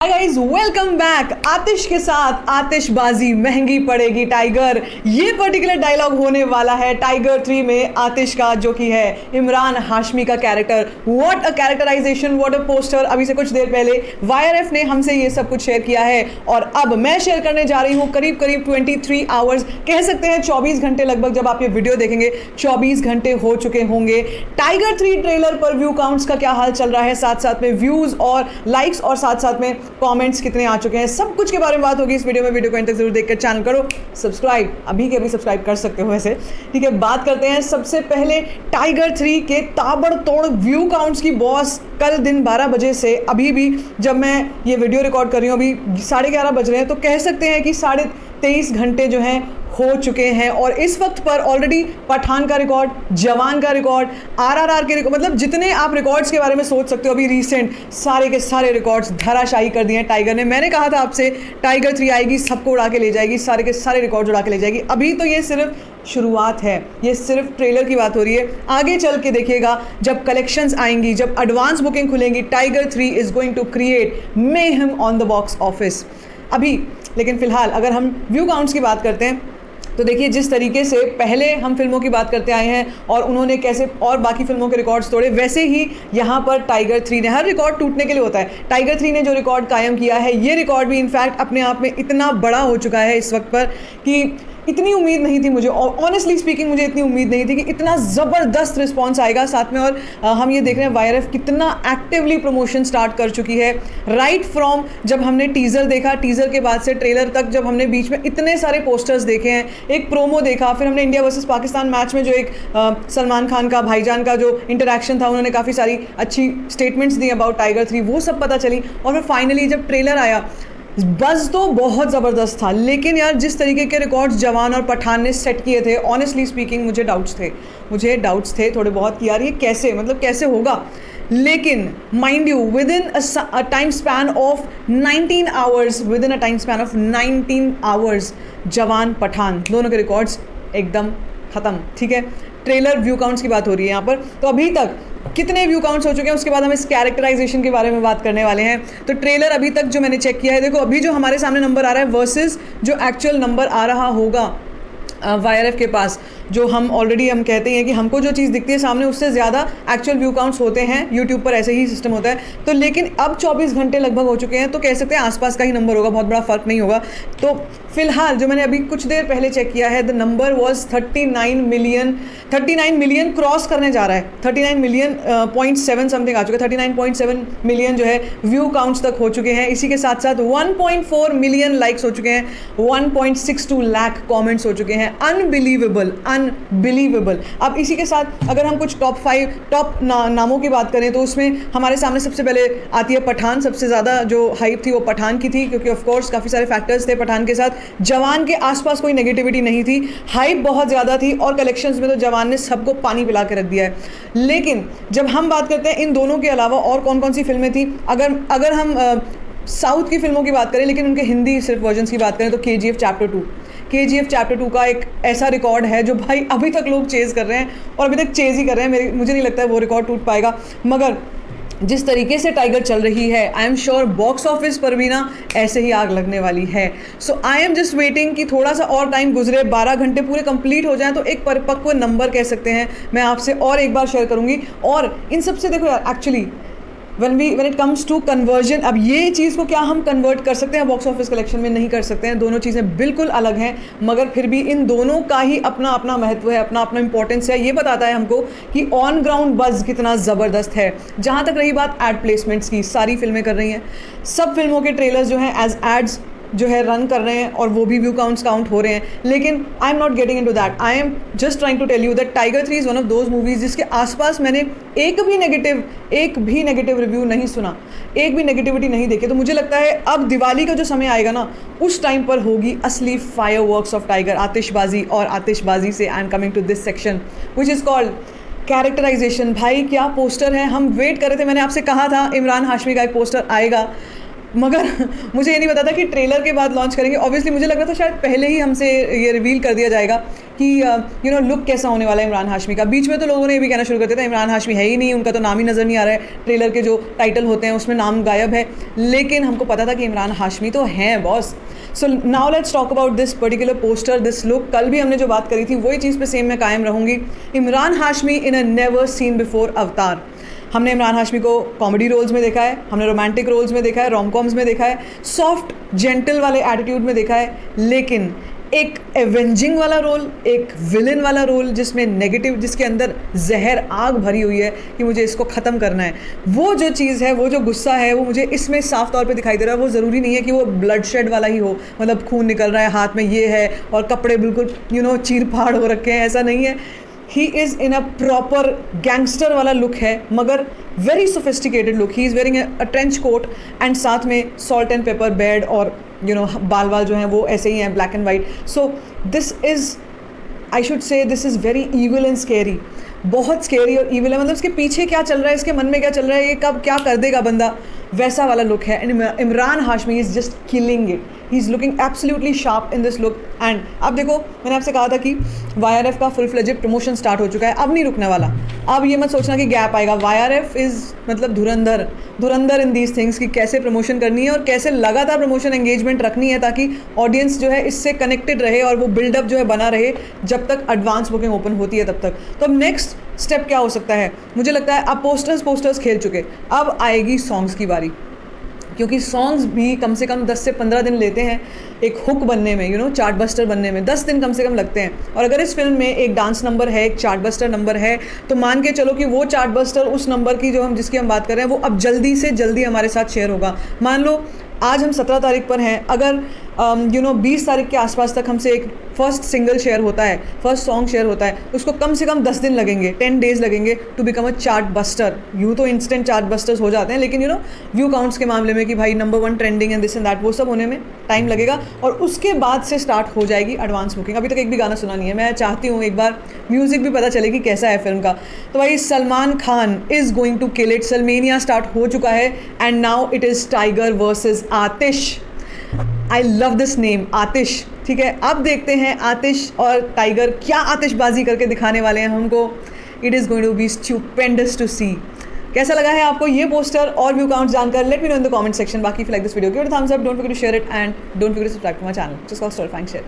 हाय guys, welcome back. Aatish के साथ आतिशबाजी महंगी पड़ेगी टाइगर, ये पर्टिकुलर डायलॉग होने वाला है टाइगर 3 में आतिश का, जो कि है इमरान हाशमी का character. What a characterization, what a poster. अभी से कुछ देर पहले वाईआरएफ ने हमसे ये सब कुछ शेयर किया है और अब मैं शेयर करने जा रही हूँ करीब 23 आवर्स, कह सकते हैं 24 घंटे लगभग। जब आप ये वीडियो देखेंगे 24 घंटे हो चुके होंगे। टाइगर 3 ट्रेलर पर व्यू काउंट्स का क्या हाल चल रहा है, साथ साथ में व्यूज और लाइक्स और साथ साथ में कमेंट्स कितने आ चुके हैं, सब कुछ के बारे में बात होगी इस वीडियो में। वीडियो को अंत तक जरूर देखकर चैनल करो सब्सक्राइब, अभी के अभी सब्सक्राइब कर सकते हो वैसे, ठीक है। बात करते हैं सबसे पहले टाइगर 3 के ताबड़तोड़ व्यू काउंट्स की। बॉस, कल दिन 12 बजे से अभी भी जब मैं ये वीडियो रिकॉर्ड कर रही हूँ, अभी 11:30 बज रहे हैं, तो कह सकते हैं कि 23.5 घंटे जो हैं हो चुके हैं। और इस वक्त पर ऑलरेडी पठान का रिकॉर्ड, जवान का रिकॉर्ड, आरआरआर के रिकॉर्ड, मतलब जितने आप रिकॉर्ड्स के बारे में सोच सकते हो अभी रिसेंट, सारे के सारे रिकॉर्ड्स धराशायी कर दिए हैं टाइगर ने। मैंने कहा था आपसे टाइगर 3 आएगी, सबको उड़ा के ले जाएगी, सारे के सारे रिकॉर्ड्स उड़ा के ले जाएगी। अभी तो ये सिर्फ शुरुआत है, ये सिर्फ ट्रेलर की बात हो रही है। आगे चल के देखिएगा, जब कलेक्शंस आएंगी, जब एडवांस बुकिंग खुलेंगी, Tiger 3 is going to create mayhem on the box office अभी। लेकिन फिलहाल अगर हम व्यू काउंट्स की बात करते हैं तो देखिए, जिस तरीके से पहले हम फिल्मों की बात करते आए हैं और उन्होंने कैसे और बाकी फिल्मों के रिकॉर्ड्स तोड़े, वैसे ही यहाँ पर टाइगर 3 ने, हर रिकॉर्ड टूटने के लिए होता है, टाइगर 3 ने जो रिकॉर्ड कायम किया है, ये रिकॉर्ड भी इनफैक्ट अपने आप में इतना बड़ा हो चुका है इस वक्त पर कि इतनी उम्मीद नहीं थी मुझे, ऑनेस्टली स्पीकिंग मुझे इतनी उम्मीद नहीं थी कि इतना ज़बरदस्त रिस्पांस आएगा। साथ में और हम ये देख रहे हैं वाईआरएफ कितना एक्टिवली प्रमोशन स्टार्ट कर चुकी है। राइट फ्रॉम जब हमने टीज़र देखा, टीज़र के बाद से ट्रेलर तक, जब हमने बीच में इतने सारे पोस्टर्स देखे हैं, एक प्रोमो देखा, फिर हमने इंडिया वर्सेस पाकिस्तान मैच में जो एक सलमान खान का, भाईजान का जो इंटरेक्शन था, उन्होंने काफ़ी सारी अच्छी स्टेटमेंट्स दी अबाउट टाइगर 3, वो सब पता चली। और फिर फाइनली जब ट्रेलर आया, बज़ तो बहुत ज़बरदस्त था। लेकिन यार, जिस तरीके के रिकॉर्ड्स जवान और पठान ने सेट किए थे, ऑनेस्टली स्पीकिंग मुझे डाउट्स थे थोड़े बहुत कि यार ये कैसे, मतलब कैसे होगा। लेकिन mind you, with in a time span of 19 hours, जवान पठान दोनों के रिकॉर्ड्स एकदम ख़त्म, ठीक है। ट्रेलर व्यू काउंट्स की बात हो रही है यहाँ पर, तो अभी तक कितने व्यू काउंट्स हो चुके हैं, उसके बाद हम इस कैरेक्टराइजेशन के बारे में बात करने वाले हैं। तो ट्रेलर अभी तक जो मैंने चेक किया है, देखो अभी जो हमारे सामने नंबर आ रहा है वर्सेस जो एक्चुअल नंबर आ रहा होगा वाईआरएफ के पास, जो हम ऑलरेडी हम कहते हैं कि हमको जो चीज़ दिखती है सामने, उससे ज़्यादा एक्चुअल व्यू काउंट्स होते हैं। यूट्यूब पर ऐसे ही सिस्टम होता है। तो लेकिन अब 24 घंटे लगभग हो चुके हैं, तो कह सकते हैं आसपास का ही नंबर होगा, बहुत बड़ा फ़र्क नहीं होगा। तो फिलहाल जो मैंने अभी कुछ देर पहले चेक किया है, the number was 39 million cross करने जा रहा है। 39 मिलियन .7 समथिंग आ चुका है, 39.7 मिलियन जो है व्यू काउंट्स तक हो चुके हैं। इसी के साथ साथ 1.4 मिलियन लाइक्स हो चुके हैं, 1.62 लाख कॉमेंट्स हो चुके हैं। अनबिलीवेबल। अब इसी के साथ अगर हम कुछ टॉप नामों की बात करें, तो उसमें हमारे सामने सबसे पहले आती है पठान। सबसे ज़्यादा जो हाइप थी वो पठान की थी, क्योंकि ऑफकोर्स काफ़ी सारे फैक्टर्स थे पठान के साथ। जवान के आसपास कोई नेगेटिविटी नहीं थी, हाइप बहुत ज़्यादा थी, और कलेक्शंस में तो जवान ने सबको पानी पिला के रख दिया है। लेकिन जब हम बात करते हैं इन दोनों के अलावा और कौन कौन सी फिल्में थी, अगर हम साउथ की फिल्मों की बात करें, लेकिन उनके हिंदी सिर्फ वर्जन्स की बात करें, तो KGF चैप्टर 2 का एक ऐसा रिकॉर्ड है जो भाई अभी तक लोग चेज़ कर रहे हैं और अभी तक चेज़ ही कर रहे हैं। मुझे नहीं लगता है वो रिकॉर्ड टूट पाएगा। मगर जिस तरीके से टाइगर चल रही है, I am sure box office पर भी ना ऐसे ही आग लगने वाली है। सो आई एम जस्ट वेटिंग कि थोड़ा सा और टाइम गुजरे, 12 घंटे पूरे कंप्लीट हो जाएं, तो एक परिपक्व नंबर कह सकते हैं मैं आपसे और एक बार शेयर करूँगी। और इन सबसे देखो यार, actually when it comes to conversion, अब ये चीज़ को क्या हम कन्वर्ट कर सकते हैं बॉक्स ऑफिस कलेक्शन में? नहीं कर सकते हैं, दोनों चीज़ें बिल्कुल अलग हैं। मगर फिर भी इन दोनों का ही अपना अपना महत्व है, अपना अपना इंपॉर्टेंस है। ये बताता है हमको कि ऑन ग्राउंड बज़ कितना ज़बरदस्त है। जहाँ तक रही बात एड प्लेसमेंट्स की, सारी फिल्में कर रही हैं, सब फिल्मों के ट्रेलर्स जो हैं एज एड्स जो है रन कर रहे हैं, और वो भी व्यू काउंट हो रहे हैं। लेकिन I am not getting into that. I am just trying to tell you that Tiger 3 is one of those movies जिसके आसपास मैंने एक भी नेगेटिव रिव्यू नहीं सुना, एक भी नेगेटिविटी नहीं देखी। तो मुझे लगता है अब दिवाली का जो समय आएगा ना, उस टाइम पर होगी असली फायरवर्क्स ऑफ टाइगर, आतिशबाजी। और आतिशबाजी से I am coming to this section which is called characterization. भाई क्या पोस्टर है, हम वेट कर रहे थे। मैंने आपसे कहा था इमरान हाशमी का एक पोस्टर आएगा, मगर मुझे ये नहीं पता था कि ट्रेलर के बाद लॉन्च करेंगे। ऑब्वियसली मुझे लग रहा था शायद पहले ही हमसे ये रिवील कर दिया जाएगा कि लुक कैसा होने वाला है इमरान हाशमी का। बीच में तो लोगों ने ये भी कहना शुरू कर दिया था इमरान हाशमी है ही नहीं, उनका तो नाम ही नज़र नहीं आ रहा है, ट्रेलर के जो टाइटल होते हैं उसमें नाम गायब है। लेकिन हमको पता था कि इमरान हाशमी तो हैं boss. So now let's talk about this particular poster, this look. कल भी हमने जो बात करी थी वही चीज़ पे सेम मैं कायम रहूँगी। इमरान हाशमी इन अ नेवर सीन बिफोर अवतार। हमने इमरान हाशमी को कॉमेडी रोल्स में देखा है, हमने रोमांटिक रोल्स में देखा है, रोमकॉम्स में देखा है, सॉफ्ट जेंटल वाले एटीट्यूड में देखा है, लेकिन एक एवेंजिंग वाला रोल, एक विलन वाला रोल जिसमें नेगेटिव, जिसके अंदर जहर आग भरी हुई है कि मुझे इसको ख़त्म करना है, वो जो चीज़ है, वो जो गुस्सा है, वो मुझे इसमें साफ तौर पे दिखाई दे रहा है। वो ज़रूरी नहीं है कि वो ब्लड शेड वाला ही हो, मतलब खून निकल रहा है, हाथ में ये है और कपड़े बिल्कुल चीर फाड़ हो रखे हैं, ऐसा नहीं है। He is in a proper gangster वाला लुक है, मगर very sophisticated look. He is wearing a trench coat and साथ में सॉल्ट एंड पेपर बेड और बाल वाल जो हैं वो ऐसे ही हैं, black and white. So this is, I should say this is very evil and scary. बहुत स्केरी और ईविल है, मतलब इसके पीछे क्या चल रहा है, इसके मन में क्या चल रहा है, ये कब क्या कर देगा बंदा, वैसा वाला लुक है। And Imran Hashmi is just killing it. He is looking absolutely sharp in this look. And अब देखो, मैंने आपसे कहा था कि YRF का फुल फ्लेजेड प्रमोशन स्टार्ट हो चुका है, अब नहीं रुकने वाला। अब ये मत सोचना कि गैप आएगा। YRF इज़ मतलब धुरंधर इन दीज थिंग्स कि कैसे प्रमोशन करनी है और कैसे लगातार प्रमोशन एंगेजमेंट रखनी है ताकि ऑडियंस जो है इससे कनेक्टेड रहे और वो बिल्डअप जो है बना रहे जब तक एडवांस बुकिंग ओपन होती है तब तक। तो अब नेक्स्ट स्टेप क्या हो सकता है, मुझे लगता है अब पोस्टर्स खेल चुके, अब आएगी सॉन्ग्स की बारी, क्योंकि सॉन्ग्स भी कम से कम 10 से 15 दिन लेते हैं एक हुक बनने में, चार्ट बस्टर बनने में 10 दिन कम से कम लगते हैं। और अगर इस फिल्म में एक डांस नंबर है, एक चार्ट बस्टर नंबर है, तो मान के चलो कि वो चार्ट बस्टर उस नंबर की जिसकी हम बात कर रहे हैं वो अब जल्दी से जल्दी हमारे साथ शेयर होगा। मान लो आज हम 17 तारीख पर हैं, अगर 20 तारीख के आसपास तक हमसे एक फर्स्ट सिंगल शेयर होता है, फर्स्ट सॉन्ग शेयर होता है, उसको कम से कम 10 दिन लगेंगे, 10 डेज़ लगेंगे to become a chart buster. यूँ तो इंस्टेंट चार्ट बस्टर्स हो जाते हैं, लेकिन व्यू काउंट्स के मामले में कि भाई number 1 trending and this and that, वो सब होने में टाइम लगेगा। और उसके बाद से स्टार्ट हो जाएगी एडवांस बुकिंग। अभी तक एक भी गाना सुना नहीं है, मैं चाहती हूँ एक बार म्यूज़िक भी पता चले कि कैसा है फिल्म का। तो भाई Salman Khan is going to kill it. Salmania start हो चुका है and now it is Tiger versus Aatish. I love this name, Aatish. ठीक है, अब देखते हैं आतिश और टाइगर क्या आतिशबाजी करके दिखाने वाले हैं हमको। It is going to be stupendous to see. कैसा लगा है आपको ये पोस्टर और व्यू काउंट जानकर? Let me know in the comment section. बाकी if you like this video, give it a thumbs up, don't forget to share it and don't forget to subscribe to my channel. Just call story find share.